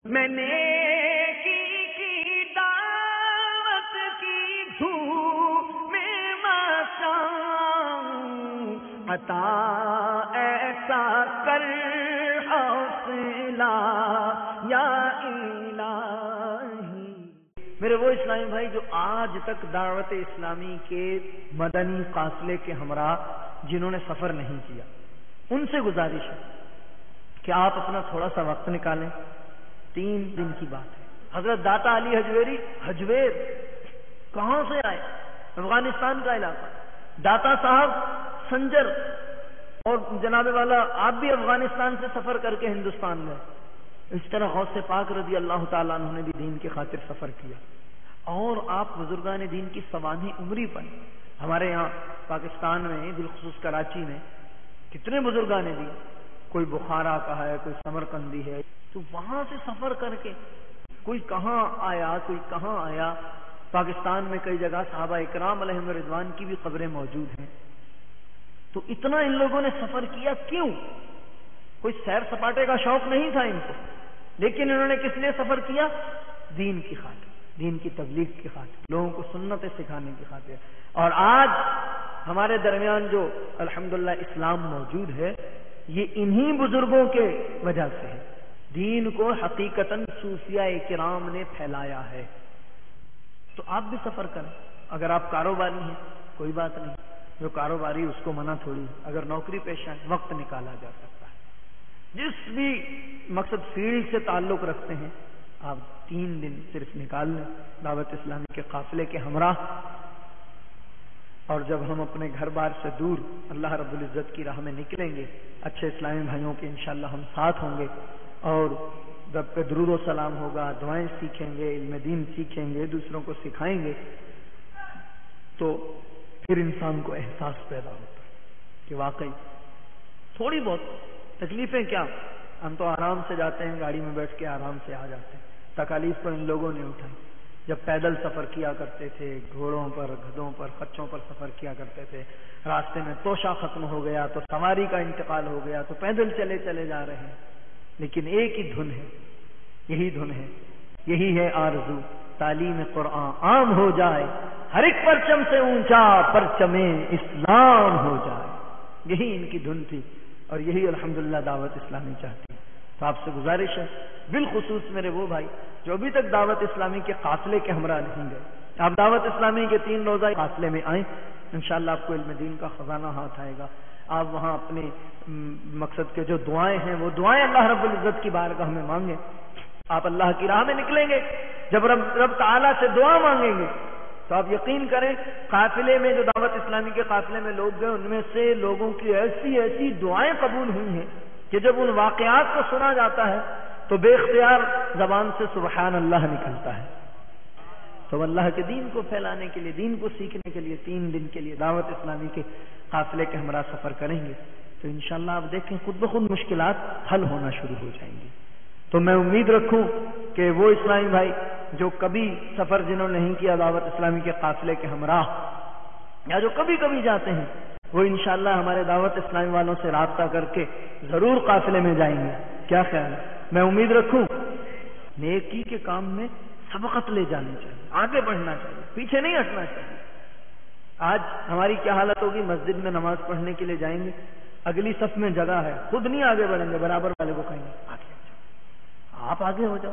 میں کی دعوت کی دھوم میں مچاؤں، عطا ایسا کر حوصلہ یا الہی۔ میرے وہ اسلامی بھائی جو آج تک دعوت اسلامی کے مدنی قافلے کے ہمراہ جنہوں نے سفر نہیں کیا، ان سے گزارش ہے کہ آپ اپنا تھوڑا سا وقت نکالیں۔ 3 دن کی بات ہے۔ حضرت داتا علی حجویری، حجویر کہاں سے آئے؟ افغانستان کا علاقہ۔ داتا صاحب سنجر، اور جناب والا آپ بھی افغانستان سے سفر کر کے ہندوستان گئے۔ اس طرح غوث پاک رضی اللہ تعالیٰ عنہ نے بھی دین کی خاطر سفر کیا، اور آپ بزرگان دین کی سوانح عمری پر ہمارے یہاں پاکستان میں بالخصوص کراچی میں کتنے بزرگان دین، کوئی بخارا کا ہے، کوئی سمرقندی ہے، تو وہاں سے سفر کر کے کوئی کہاں آیا کوئی کہاں آیا۔ پاکستان میں کئی جگہ صحابہ اکرام علیہم رضوان کی بھی قبریں موجود ہیں۔ تو اتنا ان لوگوں نے سفر کیا کیوں؟ کوئی سیر سپاٹے کا شوق نہیں تھا ان کو، لیکن انہوں نے کس لیے سفر کیا؟ دین کی خاطر، دین کی تبلیغ کی خاطر، لوگوں کو سنتیں سکھانے کی خاطر۔ اور آج ہمارے درمیان جو الحمدللہ اسلام موجود ہے، یہ انہی بزرگوں کے وجہ سے ہے۔ دین کو حقیقتاً صوفیاء کرام نے پھیلایا ہے۔ تو آپ بھی سفر کریں۔ اگر آپ کاروباری ہیں کوئی بات نہیں، جو کاروباری اس کو منع تھوڑی، اگر نوکری پیشہ ہے وقت نکالا جا سکتا ہے۔ جس بھی مقصد فیلڈ سے تعلق رکھتے ہیں آپ 3 دن صرف نکال لیں دعوت اسلامی کے قافلے کے ہمراہ۔ اور جب ہم اپنے گھر بار سے دور اللہ رب العزت کی راہ میں نکلیں گے، اچھے اسلامی بھائیوں کے انشاءاللہ ہم ساتھ ہوں گے، اور جب پہ درود و سلام ہوگا، دعائیں سیکھیں گے، علم دین سیکھیں گے، دوسروں کو سکھائیں گے، تو پھر انسان کو احساس پیدا ہوتا ہے کہ واقعی تھوڑی بہت تکلیفیں کیا، ہم تو آرام سے جاتے ہیں، گاڑی میں بیٹھ کے آرام سے آ جاتے ہیں۔ تکالیف تو ان لوگوں نے اٹھائی جب پیدل سفر کیا کرتے تھے، گھوڑوں پر، گدھوں پر، خچوں پر سفر کیا کرتے تھے، راستے میں توشہ ختم ہو گیا تو سواری کا انتقال ہو گیا تو پیدل چلے چلے جا رہے ہیں، لیکن ایک ہی دھن ہے، یہی دھن ہے، یہی ہے آرزو، تعلیم قرآن عام ہو جائے، ہر ایک پرچم سے اونچا پرچم اسلام ہو جائے۔ یہی ان کی دھن تھی، اور یہی الحمدللہ دعوت اسلامی چاہتی ہے۔ تو آپ سے گزارش ہے، بالخصوص میرے وہ بھائی جو ابھی تک دعوت اسلامی کے قافلے کے ہمراہ نہیں گئے، آپ دعوت اسلامی کے 3 روزہ قافلے میں آئیں، انشاءاللہ آپ کو علم دین کا خزانہ ہاتھ آئے گا۔ آپ وہاں اپنے مقصد کے جو دعائیں ہیں وہ دعائیں اللہ رب العزت کی بارگاہ میں مانگیں۔ آپ اللہ کی راہ میں نکلیں گے، جب رب تعالیٰ سے دعا مانگیں گے تو آپ یقین کریں قافلے میں جو دعوت اسلامی کے قافلے میں لوگ گئے، ان میں سے لوگوں کی ایسی ایسی دعائیں قبول ہوئی ہیں کہ جب ان واقعات کو سنا جاتا ہے تو بے اختیار زبان سے سبحان اللہ نکلتا ہے۔ تو اللہ کے دین کو پھیلانے کے لیے، دین کو سیکھنے کے لیے 3 دن کے لیے دعوت اسلامی کے قافلے کے ہمراہ سفر کریں گے تو انشاءاللہ آپ دیکھیں خود بخود مشکلات حل ہونا شروع ہو جائیں گی۔ تو میں امید رکھوں کہ وہ اسلامی بھائی جو کبھی سفر جنہوں نے نہیں کیا دعوت اسلامی کے قافلے کے ہمراہ، یا جو کبھی کبھی جاتے ہیں، وہ انشاءاللہ ہمارے دعوت اسلامی والوں سے رابطہ کر کے ضرور قافلے میں جائیں گے۔ کیا خیال ہے؟ میں امید رکھوں نیکی کے کام میں سبقت لے جانی چاہیے، آگے بڑھنا چاہیے، پیچھے نہیں ہٹنا چاہیے۔ آج ہماری کیا حالت ہوگی، مسجد میں نماز پڑھنے کے لیے جائیں گے، اگلی صف میں جگہ ہے، خود نہیں آگے بڑھیں گے، برابر والے کو کہیں گے آگے جاؤ، آپ آگے ہو جاؤ،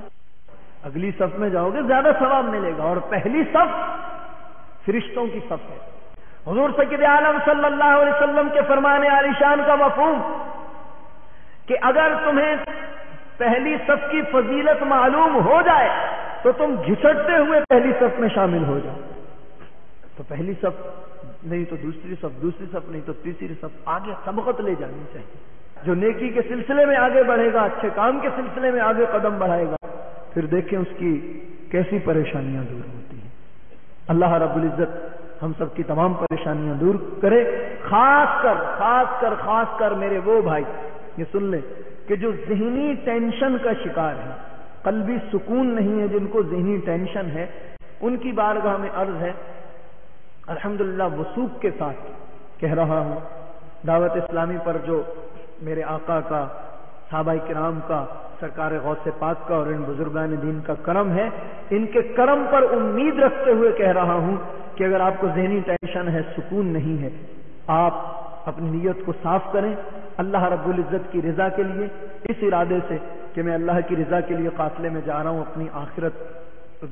اگلی صف میں جاؤ گے زیادہ ثواب ملے گا۔ اور پہلی صف فرشتوں کی صف ہے۔ حضور سید عالم صلی اللہ علیہ وسلم کے فرمان عالی شان کا مفہوم کہ اگر تمہیں پہلی صف کی فضیلت معلوم ہو جائے تو تم گھسٹتے ہوئے پہلی صف میں شامل ہو جاؤ۔ تو پہلی صف نہیں تو دوسری صف، دوسری صف نہیں تو تیسری صف، آگے سبقت لے جانی چاہیے۔ جو نیکی کے سلسلے میں آگے بڑھے گا، اچھے کام کے سلسلے میں آگے قدم بڑھائے گا، پھر دیکھیں اس کی کیسی پریشانیاں دور ہوتی ہیں۔ اللہ رب العزت ہم سب کی تمام پریشانیاں دور کرے، خاص کر میرے وہ بھائی یہ سن لیں کہ جو ذہنی ٹینشن کا شکار ہے، قلبی سکون نہیں ہے، جن کو ذہنی ٹینشن ہے، ان کی بارگاہ میں عرض ہے، الحمدللہ وثوق کے ساتھ کہہ رہا ہوں، دعوت اسلامی پر جو میرے آقا کا، صحابہ کرام کا، سرکار غوث پاک کا اور ان بزرگان دین کا کرم ہے. ان کے کرم پر امید رکھتے ہوئے کہہ رہا ہوں کہ اگر آپ کو ذہنی ٹینشن ہے، سکون نہیں ہے، آپ اپنی نیت کو صاف کریں اللہ رب العزت کی رضا کے لیے، اس ارادے سے کہ میں اللہ کی رضا کے لیے قافلے میں جا رہا ہوں اپنی آخرت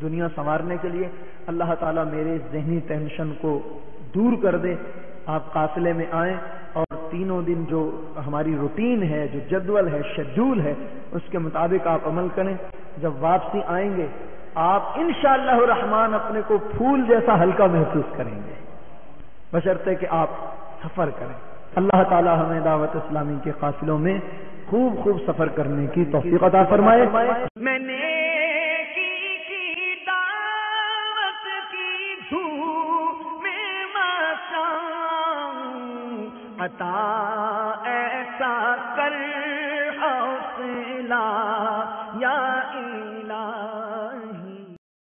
دنیا سنوارنے کے لیے. اللہ تعالیٰ میرے ذہنی ٹینشن کو دور کر دے. آپ قافلے میں آئیں اور تینوں دن جو ہماری روٹین ہے، جو جدول ہے، شیڈول ہے، اس کے مطابق آپ عمل کریں. جب واپسی آئیں گے آپ انشاءاللہ الرحمن اپنے کو پھول جیسا ہلکا محسوس کریں گے، بشرطے کہ آپ سفر کریں. اللہ تعالی ہمیں دعوت اسلامی کے قافلوں میں خوب خوب سفر کرنے کی توفیق عطا فرمائے. میں نے کی دعوت کی دھوم میں مچاؤں، عطا ایسا کر حوصلہ یا الہی.